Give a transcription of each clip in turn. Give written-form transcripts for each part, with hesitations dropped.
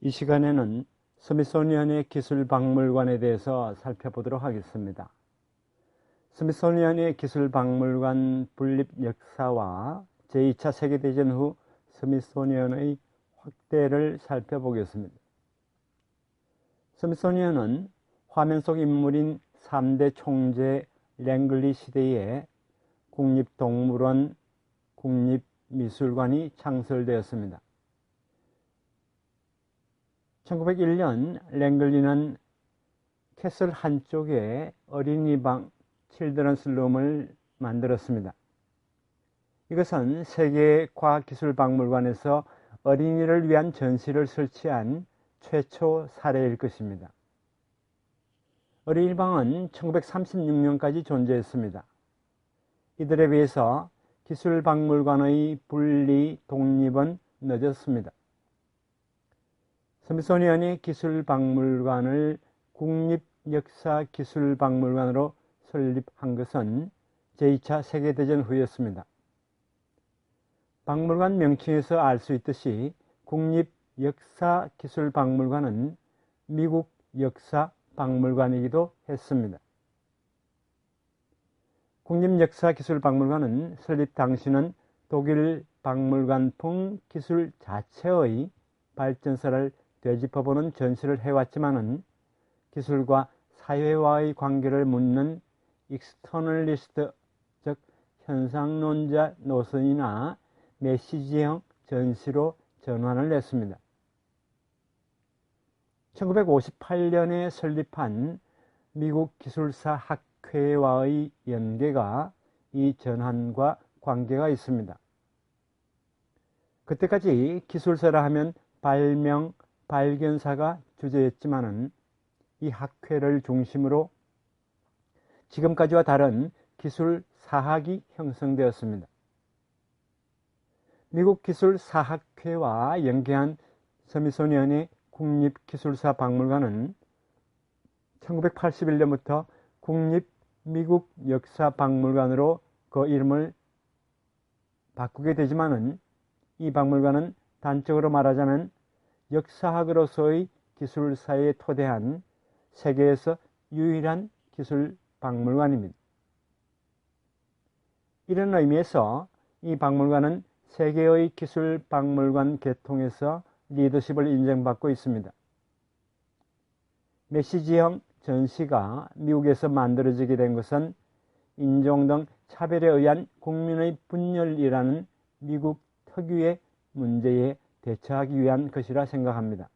이 시간에는 스미소니언의 기술박물관에 대해서 살펴보도록 하겠습니다. 스미소니언의 기술박물관 분립 역사와 제2차 세계대전 후 스미소니언의 확대를 살펴보겠습니다. 스미소니언은 화면 속 인물인 3대 총재 랭글리 시대에 국립동물원, 국립미술관이 창설되었습니다. 1901년 랭글리는 캐슬 한쪽에 어린이방 칠드런스 룸을 만들었습니다. 이것은 세계 과학기술박물관에서 어린이를 위한 전시를 설치한 최초 사례일 것입니다. 어린이방은 1936년까지 존재했습니다. 이들에 비해서 기술박물관의 분리 독립은 늦었습니다. 스미소니언이 기술박물관을 국립역사기술박물관으로 설립한 것은 제2차 세계대전 후였습니다. 박물관 명칭에서 알 수 있듯이 국립역사기술박물관은 미국 역사박물관이기도 했습니다. 국립역사기술박물관은 설립 당시는 독일 박물관풍 기술 자체의 발전사를 되짚어보는 전시를 해왔지만은 기술과 사회와의 관계를 묻는 익스터널리스트, 즉 현상론자 노선이나 메시지형 전시로 전환을 했습니다. 1958년에 설립한 미국 기술사 학회와의 연계가 이 전환과 관계가 있습니다. 그때까지 기술사라 하면 발명, 발견사가 주제였지만은 이 학회를 중심으로 지금까지와 다른 기술사학이 형성되었습니다. 미국 기술사학회와 연계한 스미소니언의 국립기술사박물관은 1981년부터 국립미국역사박물관으로 그 이름을 바꾸게 되지만은 이 박물관은 단적으로 말하자면 역사학으로서의 기술사에 토대한 세계에서 유일한 기술박물관입니다. 이런 의미에서 이 박물관은 세계의 기술박물관 계통에서 리더십을 인정받고 있습니다. 메시지형 전시가 미국에서 만들어지게 된 것은 인종 등 차별에 의한 국민의 분열이라는 미국 특유의 문제에 대처하기 위한 것이라 생각합니다.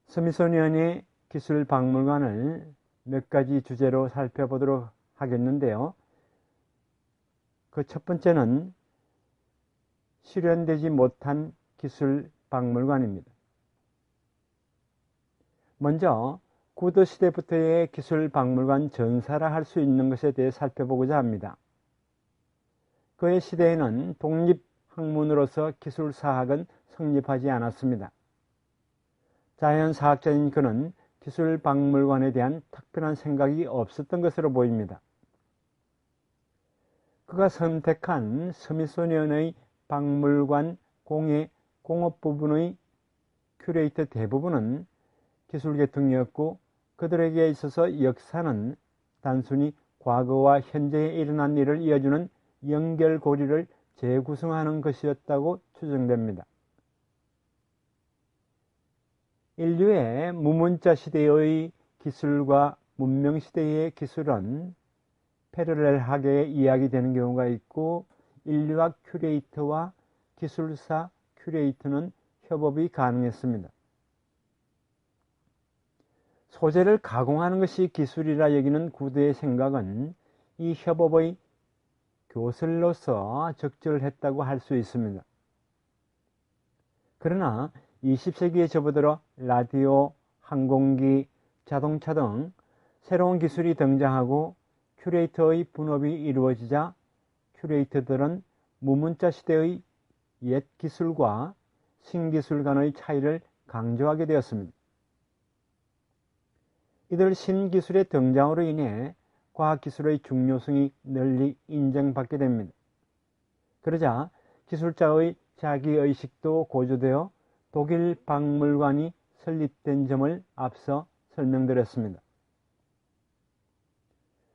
스미소니언의 기술박물관을 몇 가지 주제로 살펴보도록 하겠는데요. 그 첫 번째는 실현되지 못한 기술박물관입니다. 먼저 구도시대부터의 기술박물관 전사라 할 수 있는 것에 대해 살펴보고자 합니다. 그의 시대에는 독립학문으로서 기술사학은 성립하지 않았습니다. 자연사학자인 그는 기술박물관에 대한 특별한 생각이 없었던 것으로 보입니다. 그가 선택한 스미소니언의 박물관 공업 부분의 큐레이터 대부분은 기술계통이었고 그들에게 있어서 역사는 단순히 과거와 현재에 일어난 일을 이어주는 연결고리를 재구성하는 것이었다고 추정됩니다. 인류의 무문자 시대의 기술과 문명 시대의 기술은 패러렐하게 이야기되는 경우가 있고 인류학 큐레이터와 기술사 큐레이터는 협업이 가능했습니다. 소재를 가공하는 것이 기술이라 여기는 구도의 생각은 이 협업의 교슬로서 적절했다고 할 수 있습니다. 그러나 20세기에 접어들어 라디오, 항공기, 자동차 등 새로운 기술이 등장하고 큐레이터의 분업이 이루어지자 큐레이터들은 무문자 시대의 옛 기술과 신기술 간의 차이를 강조하게 되었습니다. 이들 신기술의 등장으로 인해 과학기술의 중요성이 널리 인정받게 됩니다. 그러자 기술자의 자기의식도 고조되어 독일 박물관이 설립된 점을 앞서 설명드렸습니다.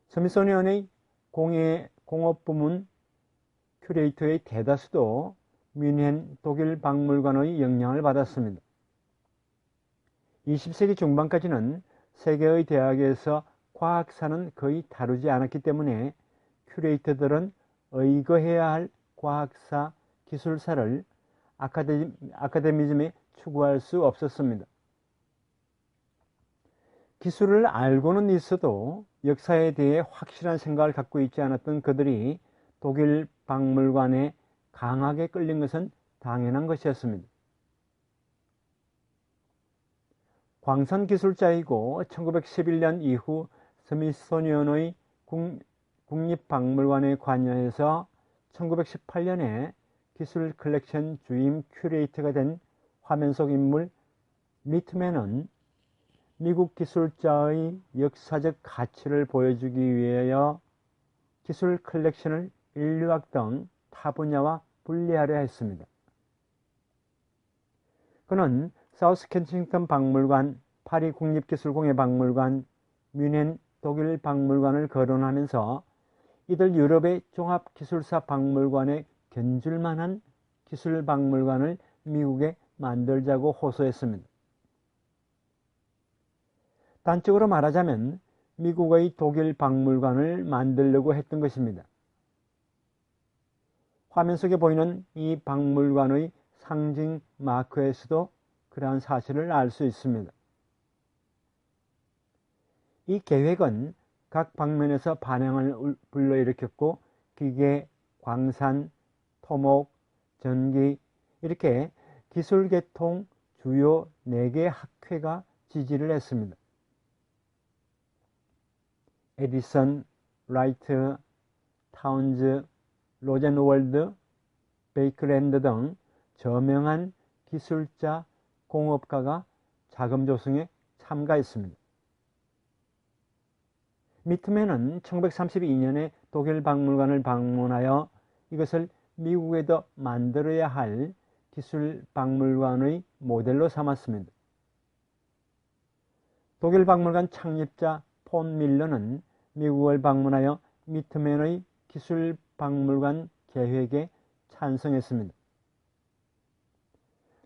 스미소니언의 공업부문 큐레이터의 대다수도 뮌헨 독일 박물관의 영향을 받았습니다. 20세기 중반까지는 세계의 대학에서 과학사는 거의 다루지 않았기 때문에 큐레이터들은 의거해야 할 과학사, 기술사를 아카데미즘에 추구할 수 없었습니다. 기술을 알고는 있어도 역사에 대해 확실한 생각을 갖고 있지 않았던 그들이 독일 박물관에 강하게 끌린 것은 당연한 것이었습니다. 광선기술자이고 1911년 이후 스미소니언의 국립박물관에 관여해서 1918년에 기술 컬렉션 주임 큐레이터가 된 화면 속 인물 미트맨은 미국 기술자의 역사적 가치를 보여주기 위하여 기술 컬렉션을 인류학 등 타 분야와 분리하려 했습니다. 그는 사우스 켄싱턴 박물관, 파리 국립기술공예박물관, 뮌헨 독일 박물관을 거론하면서 이들 유럽의 종합기술사 박물관에 견줄 만한 기술박물관을 미국에 만들자고 호소했습니다. 단적으로 말하자면 미국의 독일 박물관을 만들려고 했던 것입니다. 화면 속에 보이는 이 박물관의 상징 마크에서도 그러한 사실을 알 수 있습니다. 이 계획은 각 방면에서 반향을 불러일으켰고 기계, 광산, 토목, 전기 이렇게 기술계통 주요 4개 학회가 지지를 했습니다. 에디슨, 라이트, 타운즈, 로젠월드, 베이크랜드 등 저명한 기술자, 공업가가 자금 조성에 참가했습니다. 미트맨은 1932년에 독일 박물관을 방문하여 이것을 미국에도 만들어야 할 기술 박물관의 모델로 삼았습니다. 독일 박물관 창립자 폰 밀러는 미국을 방문하여 미트맨의 기술 박물관 계획에 찬성했습니다.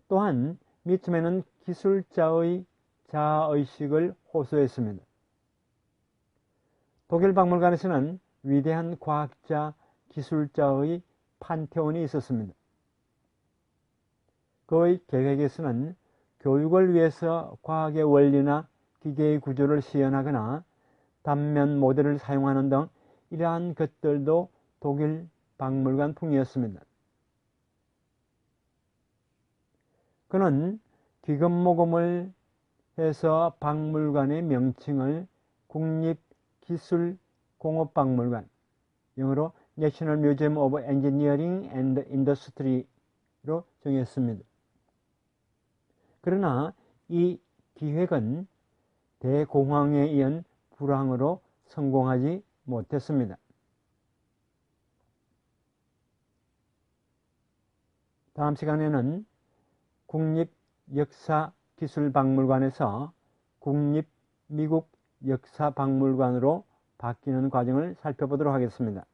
또한 미트맨은 기술자의 자아의식을 호소했습니다. 독일 박물관에서는 위대한 과학자, 기술자의 판테온이 있었습니다. 그의 계획에서는 교육을 위해서 과학의 원리나 기계의 구조를 시연하거나 단면 모델을 사용하는 등 이러한 것들도 독일 박물관풍이었습니다. 그는 기금모금을 해서 박물관의 명칭을 국립기술공업박물관, 영어로 National Museum of Engineering and Industry로 정했습니다. 그러나 이 기획은 대공황에 의한 불황으로 성공하지 못했습니다. 다음 시간에는 국립역사기술박물관에서 국립미국역사박물관으로 바뀌는 과정을 살펴보도록 하겠습니다.